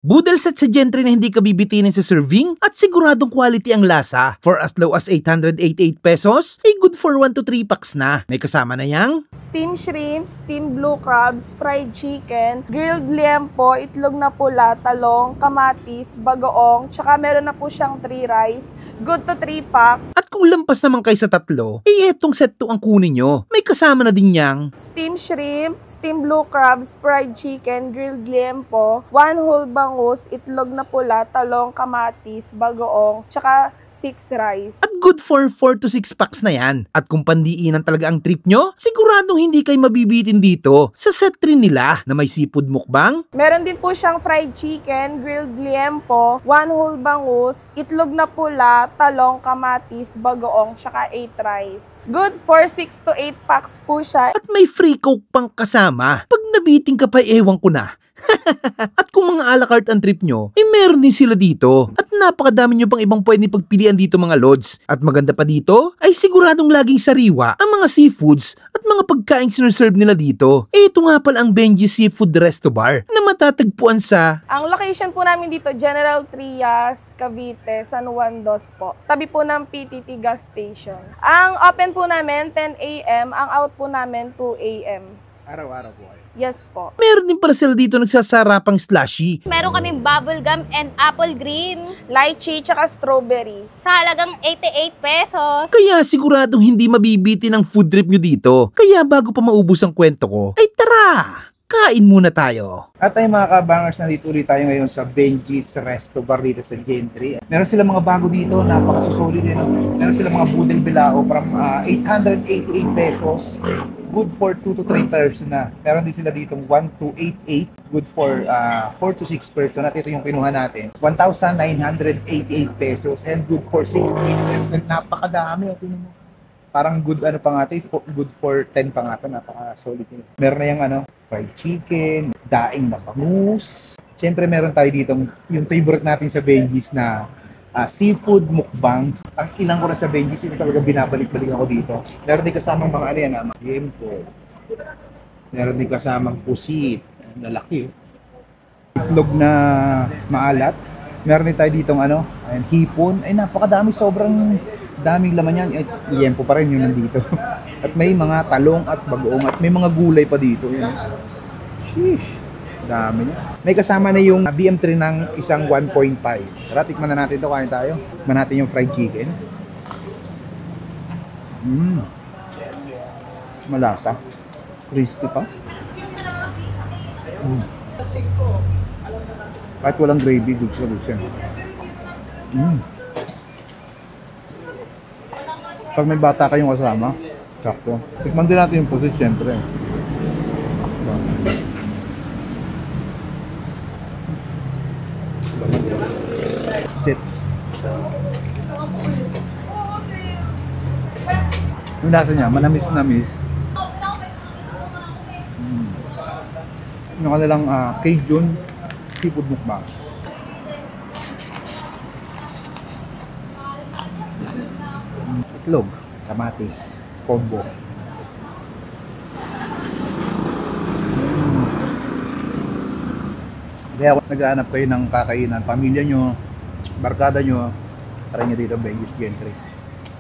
Boodle set sa Gentry na hindi ka bibitinin sa serving at siguradong quality ang lasa. For as low as 888 pesos, ay good for 1 to 3 packs na. May kasama na yang steamed shrimp, steamed blue crabs, fried chicken, grilled liempo, itlog na pula, talong, kamatis, bagoong, tsaka meron na po siyang 3 rice. Good to 3 packs. At kung lampas naman kayo sa 3, ay etong set 2 ang kunin nyo. May kasama na din yang steamed shrimp, steamed blue crabs, fried chicken, grilled liempo, 1 whole bangus, itlog na pula, talong, kamatis, bagoong, tsaka 6 rice. At good for 4 to 6 packs na yan. At kung pandiinan talaga ang trip nyo, siguradong hindi kayo mabibitin dito sa set 3 nila na may seafood mukbang. Meron din po siyang fried chicken, grilled liempo, 1 whole bangus, itlog na pula, talong, kamatis, bagoong, tsaka 8 rice. Good for 6 to 8 packs po siya. At may free coke pang kasama. Pag nabiting ka pa, ewan ko na. At kung mga a la carte ang trip nyo, eh meron din sila dito. At napakadami nyo pang ibang pwede pagpilian dito mga lods. At maganda pa dito, ay siguradong laging sariwa ang mga seafoods at mga pagkain sinuserve nila dito. Eh ito nga pala ang Benji's Seafood Resto Bar na matatagpuan sa... Ang location po namin dito, General Trias, Cavite, San Juan Dos po. Tabi po ng PTT gas station. Ang open po namin 10 a.m., ang out po namin 2 a.m. Araw-araw po. Yes po. Meron din pala sila dito nagsasarapang slushy. Meron kaming bubble gum and apple green Lychee tsaka strawberry. sa halagang 88 pesos. Kaya siguradong hindi mabibitin ang food trip nyo dito. Kaya bago pa maubos ang kwento ko, ay tara! Kain muna tayo. At ay mga kabangers, nandito ulit tayo ngayon sa Benji's Resto Bar dito sa Gentry. Meron sila mga bago dito, napakasusoli din. Meron sila mga boodle bilao from 888 pesos. Good for 2 to 3 person na. Meron din sila dito 1288. Good for 4 to 6 person. At ito yung kinuha natin. 1,988 pesos and good for 68 person. Napakadami. Parang good ano pa nga ito, good for 10 pa nga ito, napaka-solid yun. Meron na yung fried chicken, daing na bangus. Siyempre meron tayo dito yung favorite natin sa Benji's na seafood mukbang. Ang ilang ko na sa Benji's, ito talaga binabalik-balik ako dito. Meron din kasamang mga liempo. Meron din kasamang pusit, lalaki. Itlog na maalat. Meron din tayo ditong hipon. Ay napakadami, sobrang daming laman yan. Liempo pa rin yung nandito. At may mga talong at bagoong at may mga gulay pa dito. Yan. Sheesh. Dami niya. May kasama na yung BM3 ng isang 1.5. Tara, tikman na natin ito. Kain tayo. Tikman natin yung fried chicken. Malasa. Crispy pa. Kahit walang gravy, good solution. Pag may bata kayong kasama, sakto. Tikman din natin yung pusit, syempre. Pusit. Yung lasa niya, manamis-namis. Yung kanilang Cajun seafood mukbang. Itlog, kamatis, combo. Kaya kung naghahanap kayo ng kakainan, pamilya nyo, barkada nyo, try nyo dito Benji's Gentry.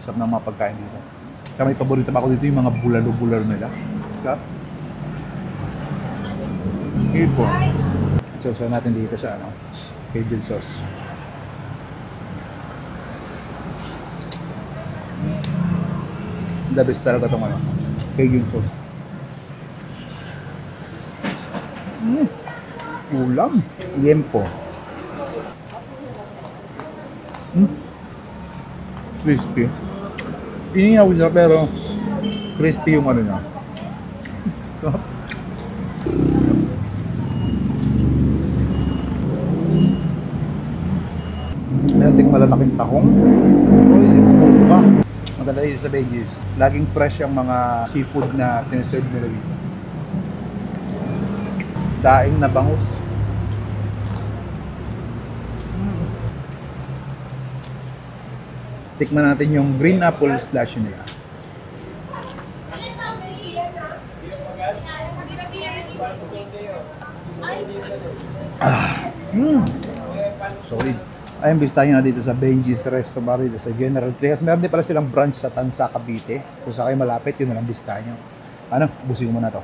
Sarap ng mga pagkain dito. Kaya may paborito pa ako dito yung mga bulalo-bulalo nila. Ipo. So natin dito sa Cajun sauce. The best talaga itong Cajun sauce. Ulam. Liempo. Crispy. Inihaw siya pero crispy yung niya. Meron ding malalaking tahong. Maganda dito sa Benji's. Laging fresh ang mga seafood na siniserve nila dito. Daing na bangus. Tikman natin yung green apple slush nila. Solid. Ayun, bisita nyo na dito sa Benji's Resto Bar dito sa General Trias. Meron din pala silang branch sa Tansa, Cavite. Kung sa kayo malapit, yun na lang bisita nyo. Ano, busin mo na to.